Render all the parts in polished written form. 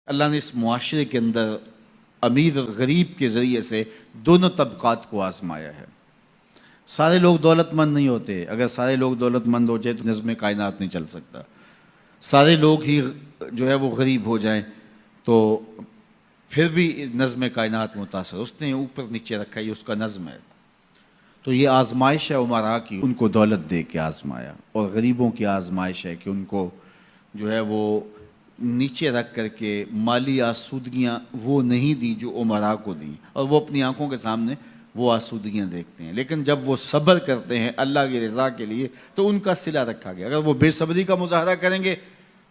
اللہ نے اس معاشرے کے اندر امیر اور غریب کے ذریعے سے دونوں طبقات کو آزمایا ہے۔ سارے لوگ دولت مند نہیں ہوتے، اگر سارے لوگ دولت مند ہو جائے تو نظم کائنات نہیں چل سکتا۔ سارے لوگ ہی جو ہے وہ غریب ہو جائیں تو پھر بھی نظم کائنات متاثر، اس نے اوپر نیچے رکھا، یہ اس کا نظم ہے۔ تو یہ آزمائش ہے عمراء کی، ان کو دولت دے کے آزمایا، اور غریبوں کی آزمائش ہے کہ ان کو جو ہے وہ نیچے رکھ کر کے مالی آسودگیاں وہ نہیں دی جو عمراء کو دیں، اور وہ اپنی آنکھوں کے سامنے وہ آسودگیاں دیکھتے ہیں۔ لیکن جب وہ صبر کرتے ہیں اللہ کی رضا کے لیے تو ان کا صلہ رکھا گیا۔ اگر وہ بے صبری کا مظاہرہ کریں گے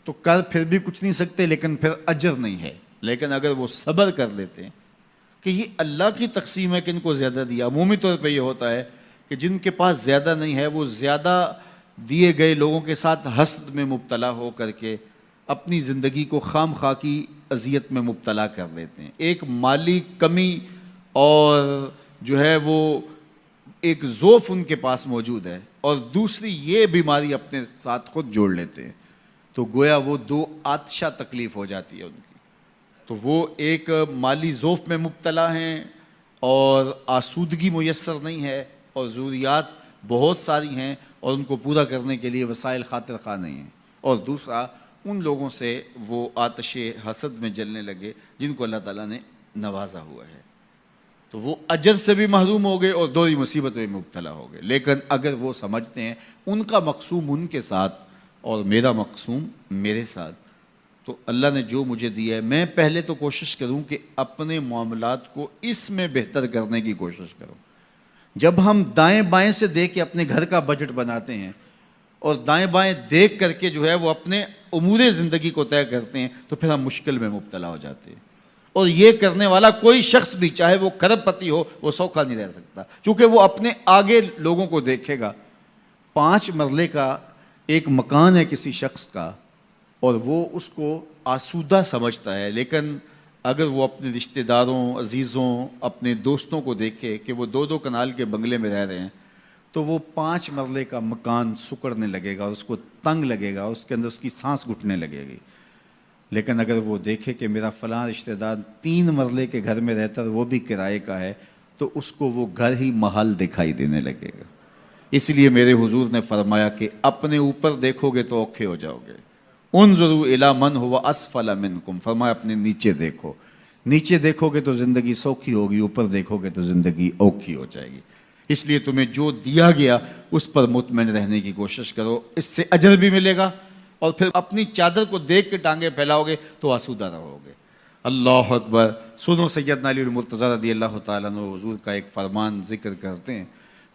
تو کر پھر بھی کچھ نہیں سکتے، لیکن پھر اجر نہیں ہے۔ لیکن اگر وہ صبر کر لیتے ہیں کہ یہ اللہ کی تقسیم ہے کہ ان کو زیادہ دیا۔ عمومی طور پہ یہ ہوتا ہے کہ جن کے پاس زیادہ نہیں ہے وہ زیادہ دیے گئے لوگوں کے ساتھ حسد میں مبتلا ہو کر کے اپنی زندگی کو خام خواہ کی اذیت میں مبتلا کر لیتے ہیں۔ ایک مالی کمی اور جو ہے وہ ایک ضعف ان کے پاس موجود ہے، اور دوسری یہ بیماری اپنے ساتھ خود جوڑ لیتے ہیں، تو گویا وہ دو آتشہ تکلیف ہو جاتی ہے ان کی۔ تو وہ ایک مالی ضعف میں مبتلا ہیں اور آسودگی میسر نہیں ہے، اور ضروریات بہت ساری ہیں اور ان کو پورا کرنے کے لیے وسائل خاطر خواہ نہیں ہیں، اور دوسرا ان لوگوں سے وہ آتش حسد میں جلنے لگے جن کو اللہ تعالیٰ نے نوازا ہوا ہے، تو وہ اجر سے بھی محروم ہو گئے اور دوہری مصیبت میں مبتلا ہو گئے۔ لیکن اگر وہ سمجھتے ہیں ان کا مقسوم ان کے ساتھ اور میرا مقسوم میرے ساتھ، تو اللہ نے جو مجھے دیا ہے میں پہلے تو کوشش کروں کہ اپنے معاملات کو اس میں بہتر کرنے کی کوشش کروں۔ جب ہم دائیں بائیں سے دیکھ کے اپنے گھر کا بجٹ بناتے ہیں اور دائیں بائیں دیکھ کر کے جو ہے وہ اپنے امور زندگی کو طے کرتے ہیں تو پھر ہم مشکل میں مبتلا ہو جاتے ہیں، اور یہ کرنے والا کوئی شخص بھی چاہے وہ کروڑ پتی ہو وہ سوکھا نہیں رہ سکتا، کیونکہ وہ اپنے آگے لوگوں کو دیکھے گا۔ 5 مرلے کا ایک مکان ہے کسی شخص کا اور وہ اس کو آسودہ سمجھتا ہے، لیکن اگر وہ اپنے رشتہ داروں، عزیزوں، اپنے دوستوں کو دیکھے کہ وہ 2 کنال کے بنگلے میں رہ رہے ہیں تو وہ 5 مرلے کا مکان سکڑنے لگے گا، اس کو تنگ لگے گا، اس کے اندر اس کی سانس گھٹنے لگے گی۔ لیکن اگر وہ دیکھے کہ میرا فلاں رشتہ دار 3 مرلے کے گھر میں رہتا ہے وہ بھی کرائے کا ہے، تو اس کو وہ گھر ہی محل دکھائی دینے لگے گا۔ اس لیے میرے حضور نے فرمایا کہ اپنے اوپر دیکھو گے تو اوکھے ہو جاؤ گے۔ انظروا الی من هو اسفل منکم، فرمایا اپنے نیچے دیکھو۔ نیچے دیکھو گے تو زندگی سوکھی ہوگی، اوپر دیکھو گے تو زندگی اوکھی ہو جائے گی۔ اس لیے تمہیں جو دیا گیا اس پر مطمئن رہنے کی کوشش کرو، اس سے اجر بھی ملے گا، اور پھر اپنی چادر کو دیکھ کے ٹانگیں پھیلاؤ گے تو آسودہ رہو گے۔ اللہ اکبر۔ سنو سیدنا علی المرتضیٰ رضی اللہ تعالیٰ عنہ حضور کا ایک فرمان ذکر کرتے ہیں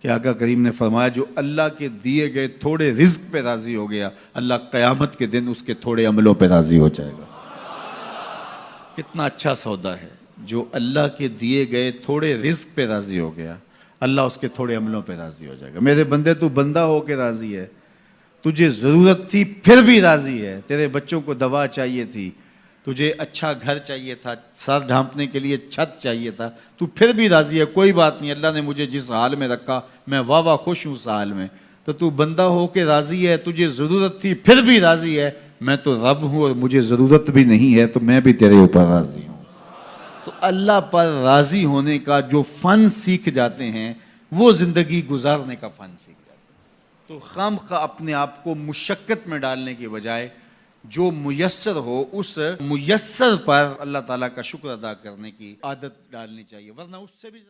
کہ آقا کریم نے فرمایا جو اللہ کے دیے گئے تھوڑے رزق پہ راضی ہو گیا، اللہ قیامت کے دن اس کے تھوڑے عملوں پہ راضی ہو جائے گا۔ کتنا اچھا سودا ہے، جو اللہ کے دیے گئے تھوڑے رزق پہ راضی ہو گیا، اللہ اس کے تھوڑے عملوں پہ راضی ہو جائے گا۔ میرے بندے تو بندہ ہو کے راضی ہے، تجھے ضرورت تھی پھر بھی راضی ہے، تیرے بچوں کو دوا چاہیے تھی، تجھے اچھا گھر چاہیے تھا، سر ڈھانپنے کے لیے چھت چاہیے تھا، تو پھر بھی راضی ہے، کوئی بات نہیں، اللہ نے مجھے جس حال میں رکھا میں واہ واہ خوش ہوں اس حال میں، تو بندہ ہو کے راضی ہے، تجھے ضرورت تھی پھر بھی راضی ہے، میں تو رب ہوں اور مجھے ضرورت بھی نہیں ہے تو میں بھی تیرے اوپر راضی ہوں۔ تو اللہ پر راضی ہونے کا جو فن سیکھ جاتے ہیں وہ زندگی گزارنے کا فن سیکھ جاتے ہیں۔ تو خواہ اپنے آپ کو مشقت میں ڈالنے کی بجائے جو میسر ہو اس میسر پر اللہ تعالیٰ کا شکر ادا کرنے کی عادت ڈالنی چاہیے، ورنہ اس سے بھی